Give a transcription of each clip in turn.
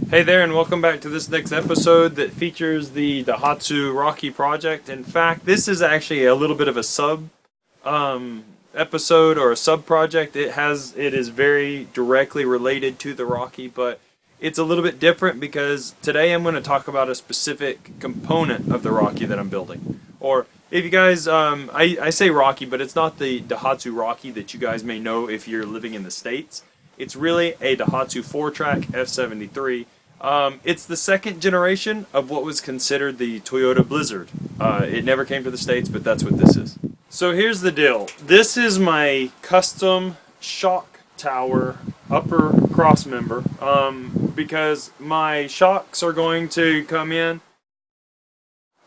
Hey there, and welcome back to this next episode that features the Daihatsu Rocky project. In fact, this is actually a little bit of a sub episode or a sub project. It is very directly related to the Rocky, but it's a little bit different because today I'm going to talk about a specific component of the Rocky that I'm building. Or if you guys, I say Rocky, but it's not the Daihatsu Rocky that you guys may know if you're living in the States. It's really a Daihatsu four-track F73. It's the second generation of what was considered the Toyota Blizzard. It never came to the States, but that's what this is. So here's the deal. This is my custom shock tower upper cross member because my shocks are going to come in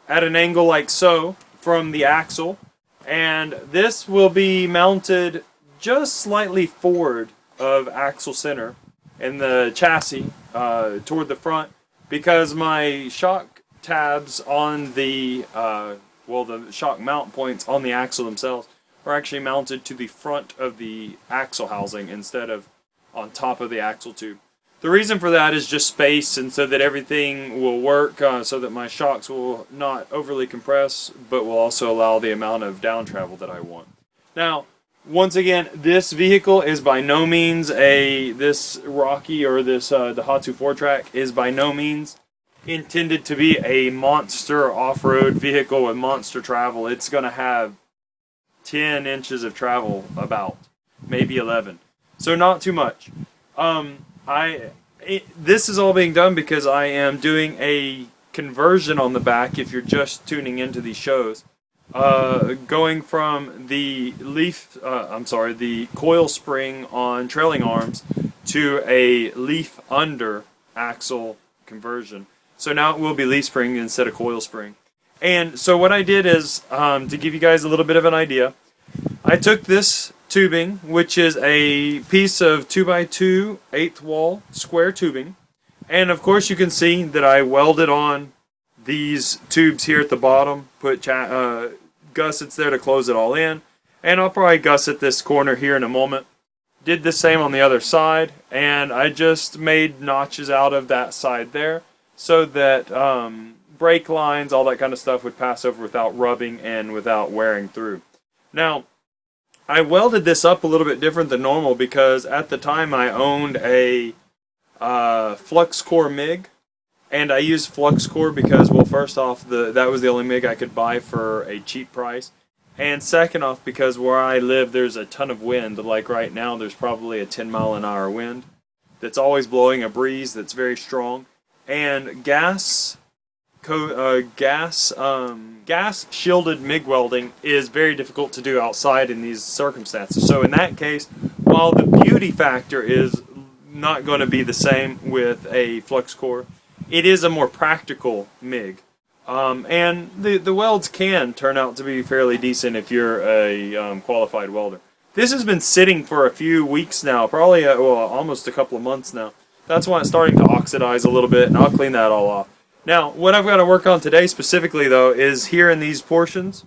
at an angle like so from the axle, and this will be mounted just slightly forward of axle center and the chassis toward the front, because my shock tabs on the the shock mount points on the axle themselves are actually mounted to the front of the axle housing instead of on top of the axle tube. The reason for that is just space, and so that everything will work so that my shocks will not overly compress, but will also allow the amount of down travel that I want. Now, once again, this vehicle is by no means this Rocky or this Daihatsu four-track is by no means intended to be a monster off-road vehicle with monster travel. It's going to have 10 inches of travel, about maybe 11, so not too much. This is all being done because I am doing a conversion on the back. If you're just tuning into these shows, going from the the coil spring on trailing arms to a leaf under axle conversion. So now it will be leaf spring instead of coil spring. And so what I did is, to give you guys a little bit of an idea, I took this tubing, which is a piece of 2x2 eighth wall square tubing, and of course you can see that I welded on these tubes here at the bottom, put gussets there to close it all in, and I'll probably gusset this corner here in a moment. Did the same on the other side, and I just made notches out of that side there so that brake lines, all that kind of stuff would pass over without rubbing and without wearing through. Now, I welded this up a little bit different than normal because at the time I owned a flux core MIG. And I used flux core because, well, first off, that was the only MIG I could buy for a cheap price. And second off, because where I live, there's a ton of wind. Like right now, there's probably a 10-mile-an-hour wind that's always blowing, a breeze that's very strong. And gas shielded MIG welding is very difficult to do outside in these circumstances. So in that case, while the beauty factor is not going to be the same with a flux core, it is a more practical MIG, and the welds can turn out to be fairly decent if you're a qualified welder. This has been sitting for a few weeks now, probably almost a couple of months now. That's why it's starting to oxidize a little bit, and I'll clean that all off. Now, what I've got to work on today specifically, though, is here in these portions.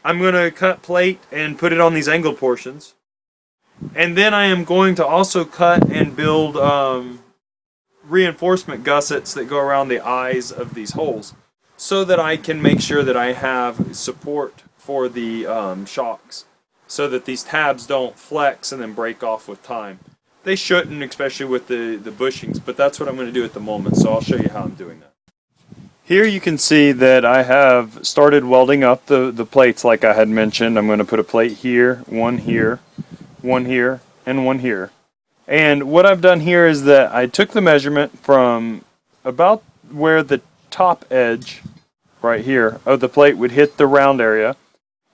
I'm going to cut plate and put it on these angled portions, and then I am going to also cut and build reinforcement gussets that go around the eyes of these holes so that I can make sure that I have support for the shocks so that these tabs don't flex and then break off with time. They shouldn't, especially with the bushings, but that's what I'm going to do at the moment, so I'll show you how I'm doing that. Here you can see that I have started welding up the plates like I had mentioned. I'm going to put a plate here, one here, and one here. And what I've done here is that I took the measurement from about where the top edge, right here, of the plate would hit the round area,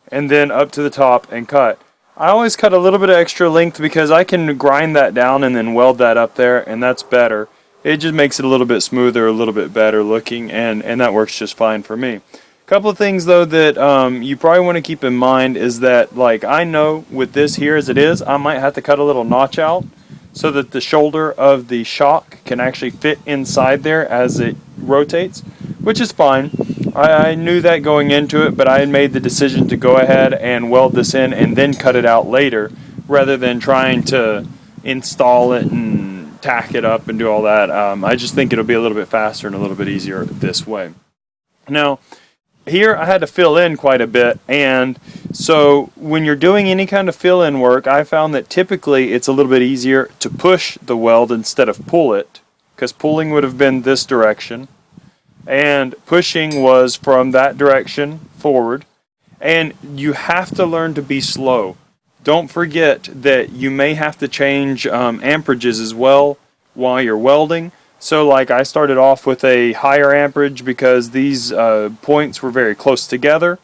and then up to the top and cut. I always cut a little bit of extra length because I can grind that down and then weld that up there, and that's better. It just makes it a little bit smoother, a little bit better looking, and that works just fine for me. Couple of things though that you probably want to keep in mind is that, like, I know with this here as it is, I might have to cut a little notch out so that the shoulder of the shock can actually fit inside there as it rotates, which is fine. I knew that going into it, but I had made the decision to go ahead and weld this in and then cut it out later, rather than trying to install it and tack it up and do all that. I just think it'll be a little bit faster and a little bit easier this way. Now, here I had to fill in quite a bit, and so when you're doing any kind of fill-in work, I found that typically it's a little bit easier to push the weld instead of pull it, because pulling would have been this direction, and pushing was from that direction forward, and you have to learn to be slow. Don't forget that you may have to change amperages as well while you're welding. So like I started off with a higher amperage because these points were very close together.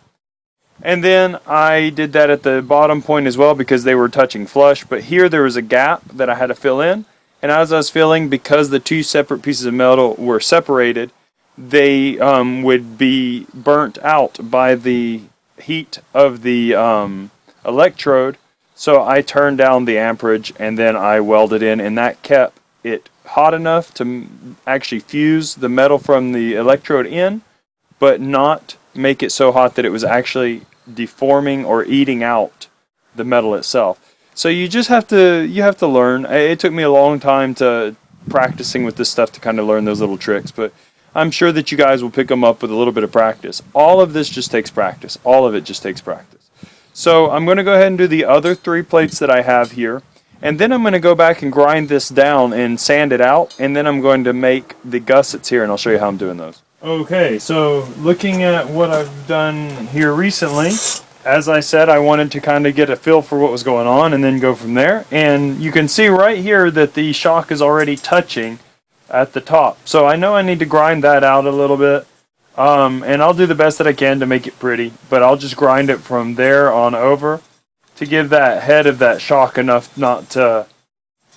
And then I did that at the bottom point as well because they were touching flush. But here there was a gap that I had to fill in. And as I was filling, because the two separate pieces of metal were separated, they would be burnt out by the heat of the electrode. So I turned down the amperage and then I welded in, and that kept it hot enough to actually fuse the metal from the electrode in, but not make it so hot that it was actually deforming or eating out the metal itself. So you just have to learn. It took me a long time to practicing with this stuff to kind of learn those little tricks, but I'm sure that you guys will pick them up with a little bit of practice. All of this just takes practice. All of it just takes practice. So I'm going to go ahead and do the other 3 plates that I have here. And then I'm going to go back and grind this down and sand it out. And then I'm going to make the gussets here, and I'll show you how I'm doing those. Okay, so looking at what I've done here recently, as I said, I wanted to kind of get a feel for what was going on and then go from there. And you can see right here that the shock is already touching at the top. So I know I need to grind that out a little bit. And I'll do the best that I can to make it pretty. But I'll just grind it from there on over to give that head of that shock enough not to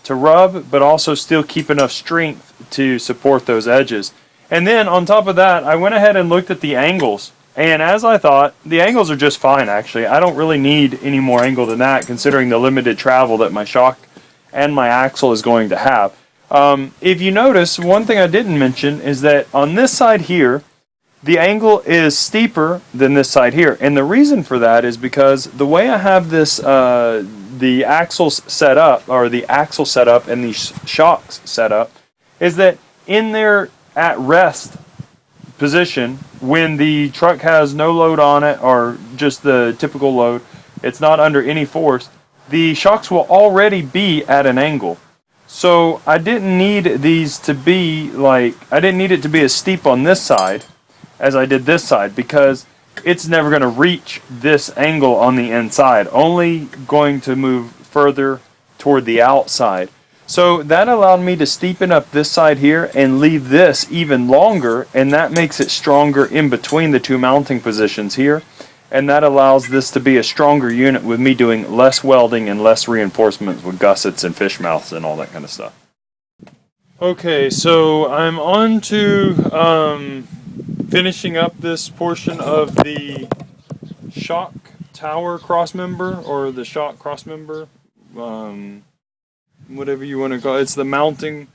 rub, but also still keep enough strength to support those edges. And then on top of that, I went ahead and looked at the angles. And as I thought, the angles are just fine actually. I don't really need any more angle than that considering the limited travel that my shock and my axle is going to have. If you notice, one thing I didn't mention is that on this side here, the angle is steeper than this side here, and the reason for that is because the way I have this, the axles set up, or the axle set up and these shocks set up, is that in their at rest position, when the truck has no load on it, or just the typical load, it's not under any force, the shocks will already be at an angle. So I didn't need these to be like, I didn't need it to be as steep on this side as I did this side, because it's never going to reach this angle on the inside, only going to move further toward the outside. So that allowed me to steepen up this side here and leave this even longer, and that makes it stronger in between the two mounting positions here, and that allows this to be a stronger unit with me doing less welding and less reinforcements with gussets and fish mouths and all that kind of stuff. Okay, so I'm on to finishing up this portion of the shock tower crossmember, or the shock crossmember, whatever you want to call it. It's the mounting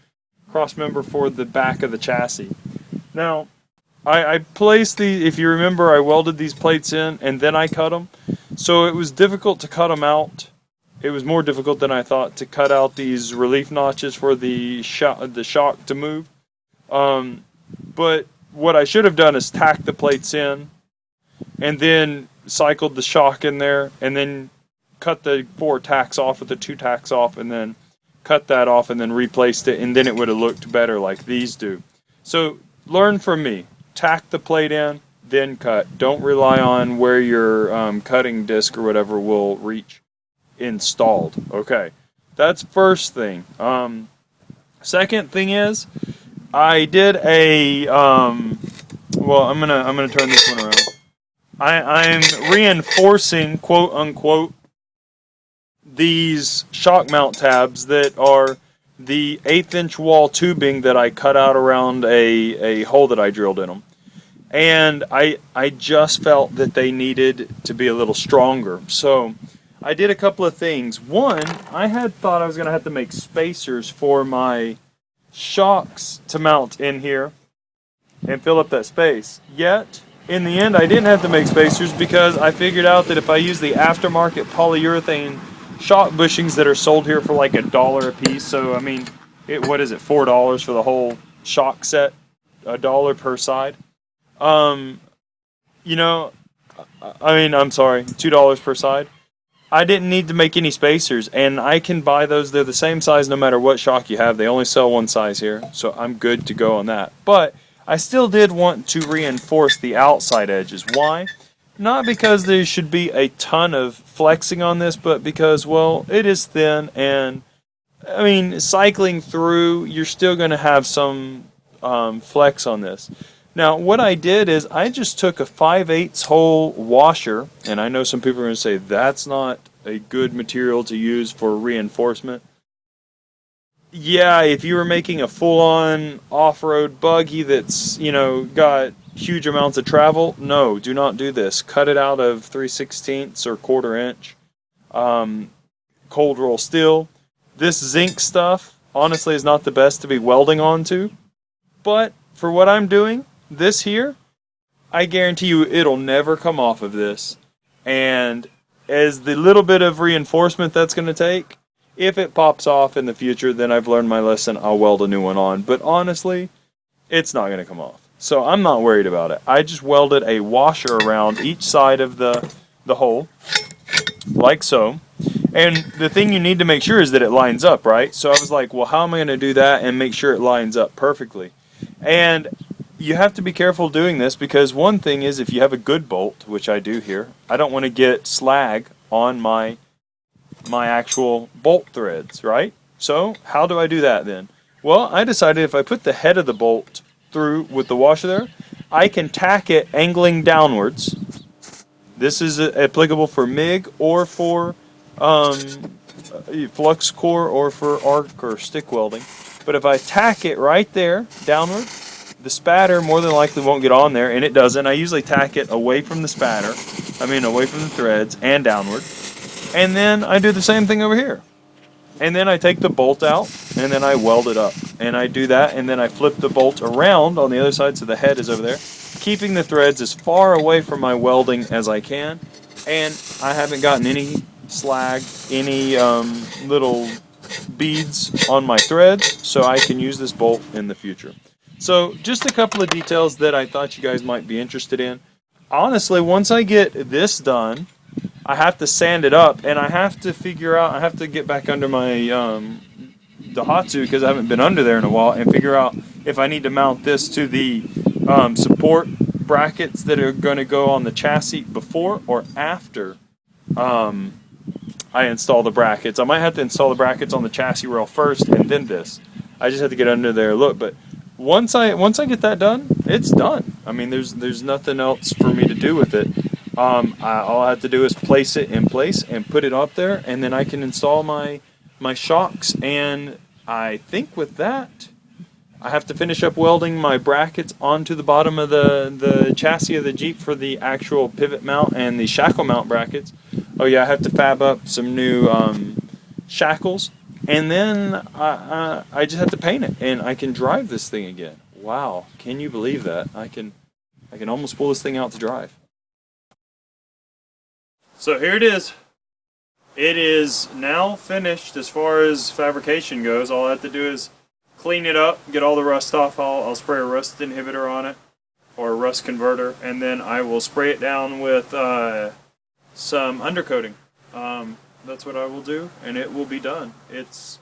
crossmember for the back of the chassis. Now, I placed the, if you remember, I welded these plates in and then I cut them. So it was difficult to cut them out. It was more difficult than I thought to cut out these relief notches for the shock to move. But what I should have done is tack the plates in and then cycled the shock in there and then cut the 4 tacks off with the 2 tacks off and then cut that off and then replaced it, and then it would have looked better like these do. So learn from me. Tack the plate in, then cut. Don't rely on where your cutting disc or whatever will reach installed. Okay, that's first thing. Second thing is, I did a well, I'm gonna turn this one around. I'm reinforcing, quote unquote, these shock mount tabs that are the 1/8 inch wall tubing that I cut out around a hole that I drilled in them. And I just felt that they needed to be a little stronger. So I did a couple of things. One, I had thought I was going to have to make spacers for my shocks to mount in here and fill up that space. Yet, in the end, I didn't have to make spacers because I figured out that if I use the aftermarket polyurethane shock bushings that are sold here for like $1 a piece, so I mean, what is it, $4 for the whole shock set, $1 per side. You know, I mean, I'm sorry, $2 per side. I didn't need to make any spacers, and I can buy those. They're the same size no matter what shock you have. They only sell one size here, so I'm good to go on that. But I still did want to reinforce the outside edges. Why? Not because there should be a ton of flexing on this, but because, well, it is thin, and I mean, cycling through, you're still going to have some flex on this. Now, what I did is I just took a 5/8 hole washer, and I know some people are going to say that's not a good material to use for reinforcement. Yeah, if you were making a full-on off-road buggy that's, got huge amounts of travel, no, do not do this. Cut it out of 3/16 or 1/4 inch cold roll steel. This zinc stuff, honestly, is not the best to be welding onto, but for what I'm doing, this here, I guarantee you it'll never come off of this. And as the little bit of reinforcement that's going to take, if it pops off in the future, then I've learned my lesson. I'll weld a new one on. But honestly, it's not going to come off. So I'm not worried about it. I just welded a washer around each side of the hole, like so. And the thing you need to make sure is that it lines up, right? So I was like, well, how am I going to do that and make sure it lines up perfectly? And you have to be careful doing this, because one thing is, if you have a good bolt, which I do here, I don't want to get slag on my actual bolt threads, right? So how do I do that then? Well, I decided if I put the head of the bolt through with the washer there, I can tack it angling downwards. This is applicable for MIG or for flux core or for arc or stick welding. But if I tack it right there downward, the spatter more than likely won't get on there, and it doesn't. I usually tack it away from the spatter, away from the threads and downward. And then I do the same thing over here. And then I take the bolt out, and then I weld it up. And I do that, and then I flip the bolt around on the other side so the head is over there, keeping the threads as far away from my welding as I can. And I haven't gotten any slag, any little beads on my threads, so I can use this bolt in the future. So just a couple of details that I thought you guys might be interested in. Honestly, once I get this done, I have to sand it up, and I have to figure out, I have to get back under my Daihatsu, because I haven't been under there in a while, and figure out if I need to mount this to the support brackets that are going to go on the chassis before or after I install the brackets. I might have to install the brackets on the chassis rail first and then this. I just have to get under there, look, but once I get that done, it's done. I mean, there's nothing else for me to do with it. All I have to do is place it in place and put it up there, and then I can install my shocks. And I think with that, I have to finish up welding my brackets onto the bottom of the chassis of the Jeep for the actual pivot mount and the shackle mount brackets. Oh yeah, I have to fab up some new shackles, and then I just have to paint it, and I can drive this thing again. Wow, can you believe that? I can almost pull this thing out to drive. So here it is. It is now finished as far as fabrication goes. All I have to do is clean it up, get all the rust off. I'll spray a rust inhibitor on it, or a rust converter, and then I will spray it down with some undercoating. That's what I will do, and it will be done. It's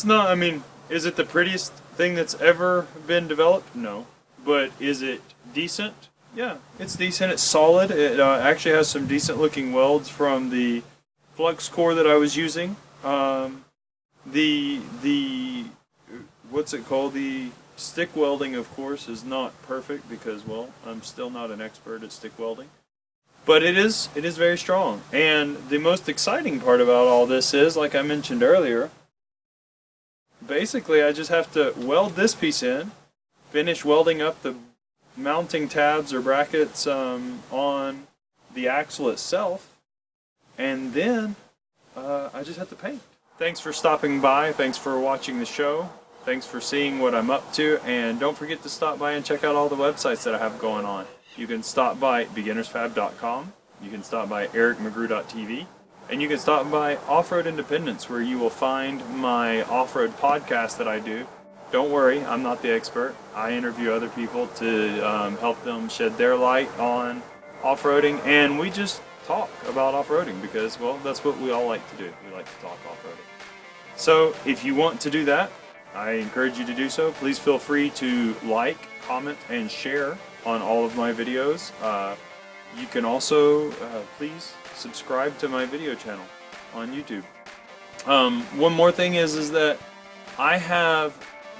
not, I mean, is it the prettiest thing that's ever been developed? No. But is it decent? Yeah, it's decent. It's solid. It actually has some decent looking welds from the flux core that I was using. The what's it called? The stick welding, of course, is not perfect because, well, I'm still not an expert at stick welding. But it is very strong. And the most exciting part about all this is, like I mentioned earlier, basically I just have to weld this piece in, finish welding up the mounting tabs or brackets on the axle itself, and then I just have to paint. Thanks for stopping by. Thanks for watching the show. Thanks for seeing what I'm up to, and don't forget to stop by and check out all the websites that I have going on. You can stop by beginnersfab.com. You can stop by ericmcgrew.tv, And you can stop by Off-Road Independence, where you will find my off-road podcast that I do. Don't worry, I'm not the expert. I interview other people to help them shed their light on off-roading, and we just talk about off-roading because, well, that's what we all like to do. We like to talk off-roading. So if you want to do that, I encourage you to do so. Please feel free to like, comment, and share on all of my videos. You can also please subscribe to my video channel on YouTube. One more thing is that I have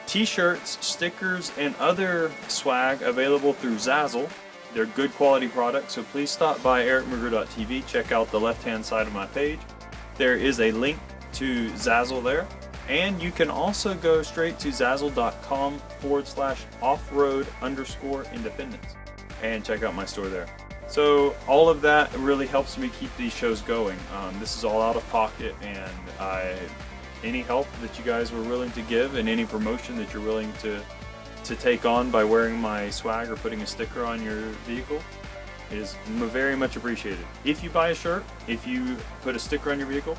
t-shirts, stickers, and other swag available through Zazzle. They're good quality products, so please stop by ericmcgrew.tv, check out the left-hand side of my page. There is a link to Zazzle there, and you can also go straight to zazzle.com/offroad_independence and check out my store there. So all of that really helps me keep these shows going. This is all out of pocket, and any help that you guys were willing to give and any promotion that you're willing to take on by wearing my swag or putting a sticker on your vehicle is very much appreciated. If you buy a shirt, if you put a sticker on your vehicle,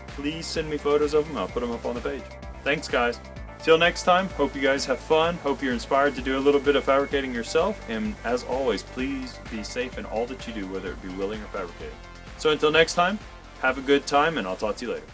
please send me photos of them. I'll put them up on the page. Thanks, guys. Till next time, hope you guys have fun. Hope you're inspired to do a little bit of fabricating yourself. And as always, please be safe in all that you do, whether it be willing or fabricating. So until next time, have a good time, and I'll talk to you later.